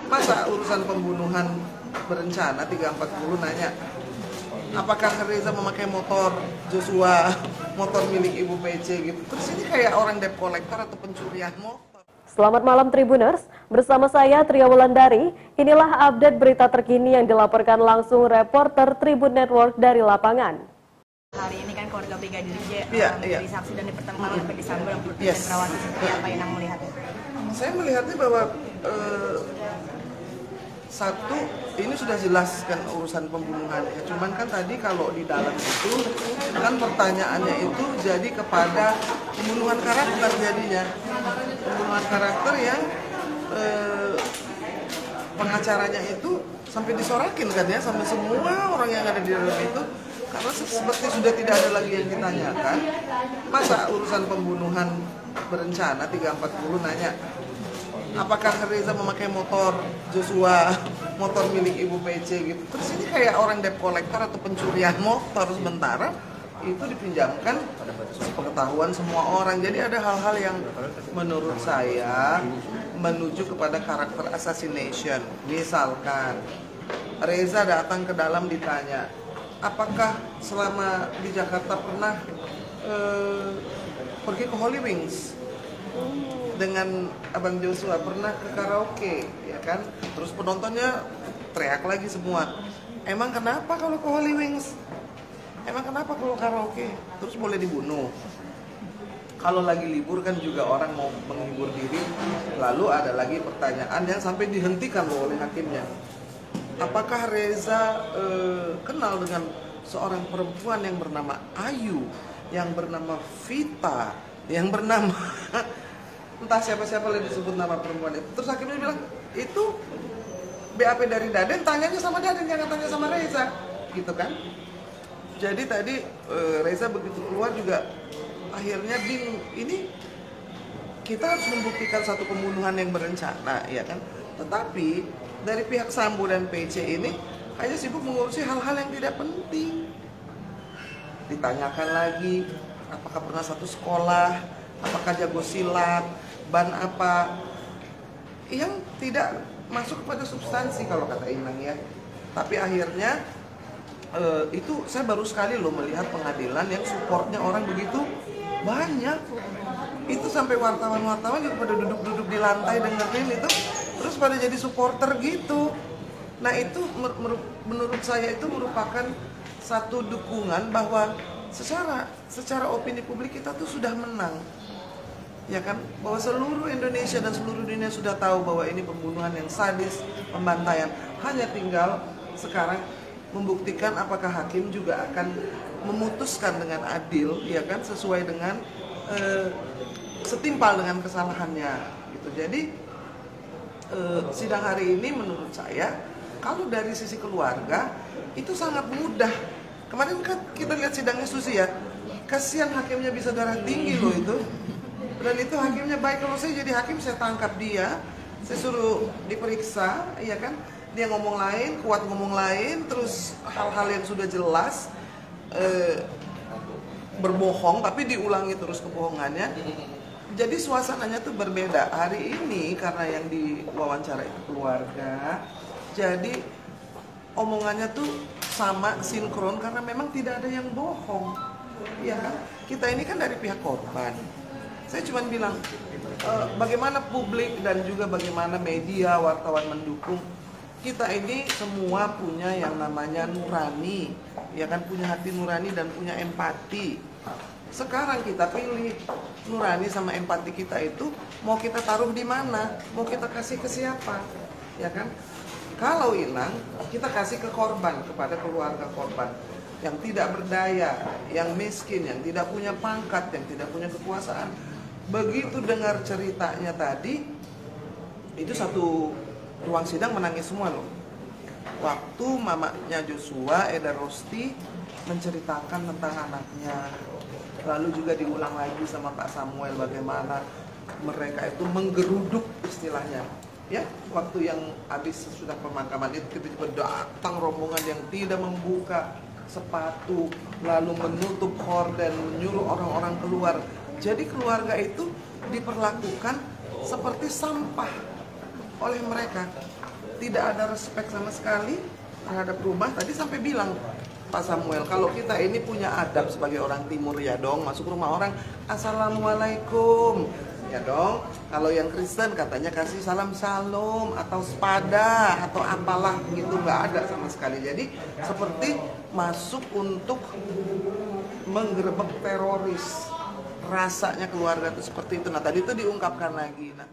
Masa urusan pembunuhan berencana 340 nanya apakah Reza memakai motor Joshua, motor milik Ibu PC gitu. Terus ini kayak orang debt collector atau pencurian motor. Selamat malam Tribuners, bersama saya Tria Wulandari. Inilah update berita terkini yang dilaporkan langsung reporter Tribun Network dari lapangan. Hari ini kan keluarga Brigadir J menjadi saksi dan dipertemukan oleh Ferdi Sambo dan Putri Yes. Candrawati. Seperti apa yang melihatnya? Saya melihatnya bahwa satu, ini sudah jelaskan urusan pembunuhannya. Cuman kan tadi kalau di dalam itu kan pertanyaannya itu jadi kepada pembunuhan karakter jadinya. Pembunuhan karakter yang pengacaranya itu sampai disorakin kan ya, sampai semua orang yang ada di dalam itu. Karena seperti sudah tidak ada lagi yang ditanyakan. Masa urusan pembunuhan berencana 340 nanya apakah Reza memakai motor Joshua, motor milik Ibu PC gitu. Terus ini kayak orang debt collector atau pencurian motor sementara itu dipinjamkan sepengetahuan semua orang. Jadi ada hal-hal yang menurut saya menuju kepada karakter assassination. Misalkan Reza datang ke dalam ditanya, apakah selama di Jakarta pernah pergi ke Holy Wings dengan Abang Joshua, pernah ke karaoke, ya kan? Terus penontonnya teriak lagi semua. Emang kenapa kalau ke Holy Wings? Emang kenapa kalau karaoke? Terus boleh dibunuh. Kalau lagi libur kan juga orang mau menghibur diri. Lalu ada lagi pertanyaan yang sampai dihentikan loh oleh hakimnya. Apakah Reza kenal dengan seorang perempuan yang bernama Ayu, yang bernama Vita, yang bernama entah siapa-siapa yang disebut nama perempuan itu. Terus hakimnya bilang, itu BAP dari Daden, tanyanya sama Daden, jangan tanya sama Reza, gitu kan. Jadi tadi Reza begitu keluar juga akhirnya bingung, ini kita harus membuktikan satu pembunuhan yang berencana, ya kan. Tetapi dari pihak Sambo dan PC ini hanya sibuk mengurusi hal-hal yang tidak penting. Ditanyakan lagi, apakah pernah satu sekolah, apakah jago silat, ban apa, yang tidak masuk kepada substansi kalau kata Inang ya. Tapi akhirnya itu saya baru sekali loh melihat pengadilan yang supportnya orang begitu banyak. Itu sampai wartawan-wartawan juga pada duduk-duduk di lantai dengerin itu, terus pada jadi supporter gitu. Nah itu menurut saya itu merupakan satu dukungan bahwa secara opini publik kita tuh sudah menang, ya kan, bahwa seluruh Indonesia dan seluruh dunia sudah tahu bahwa ini pembunuhan yang sadis, pembantaian. Hanya tinggal sekarang membuktikan apakah hakim juga akan memutuskan dengan adil, ya kan, sesuai dengan setimpal dengan kesalahannya gitu. Jadi sidang hari ini menurut saya kalau dari sisi keluarga itu sangat mudah. Kemarin kan kita lihat sidangnya Susi ya, kasihan hakimnya bisa darah tinggi loh itu. Dan itu hakimnya baik. Kalau saya jadi hakim, saya tangkap dia, saya suruh diperiksa, ya kan, dia ngomong lain, kuat ngomong lain, terus hal-hal yang sudah jelas berbohong tapi diulangi terus kebohongannya. Jadi suasananya tuh berbeda. Hari ini karena yang diwawancara itu keluarga, jadi omongannya tuh sama, sinkron, karena memang tidak ada yang bohong, ya kan. Kita ini kan dari pihak korban. Saya cuma bilang bagaimana publik dan juga bagaimana media, wartawan mendukung. Kita ini semua punya yang namanya nurani, ya kan, punya hati nurani dan punya empati. Sekarang kita pilih nurani sama empati kita itu mau kita taruh di mana, mau kita kasih ke siapa, ya kan? Kalau Inang, kita kasih ke korban, kepada keluarga korban yang tidak berdaya, yang miskin, yang tidak punya pangkat, yang tidak punya kekuasaan. Begitu dengar ceritanya tadi, itu satu ruang sidang menangis semua loh. Waktu mamanya Joshua, Eda Rosti, menceritakan tentang anaknya, lalu juga diulang lagi sama Pak Samuel bagaimana mereka itu menggeruduk istilahnya. Ya, waktu yang habis sudah pemakaman itu tiba-tiba datang rombongan yang tidak membuka sepatu, lalu menutup horden, menyuruh orang-orang keluar. Jadi keluarga itu diperlakukan seperti sampah. oleh mereka. Tidak ada respect sama sekali terhadap rumah. Tadi sampai bilang Pak Samuel, kalau kita ini punya adab sebagai orang timur ya dong, masuk rumah orang, Assalamualaikum. Ya dong, kalau yang Kristen katanya kasih salam salom atau sepada atau apalah gitu, nggak ada sama sekali. Jadi seperti masuk untuk menggerebek teroris. Rasanya keluarga itu seperti itu. Nah tadi itu diungkapkan lagi. Nah.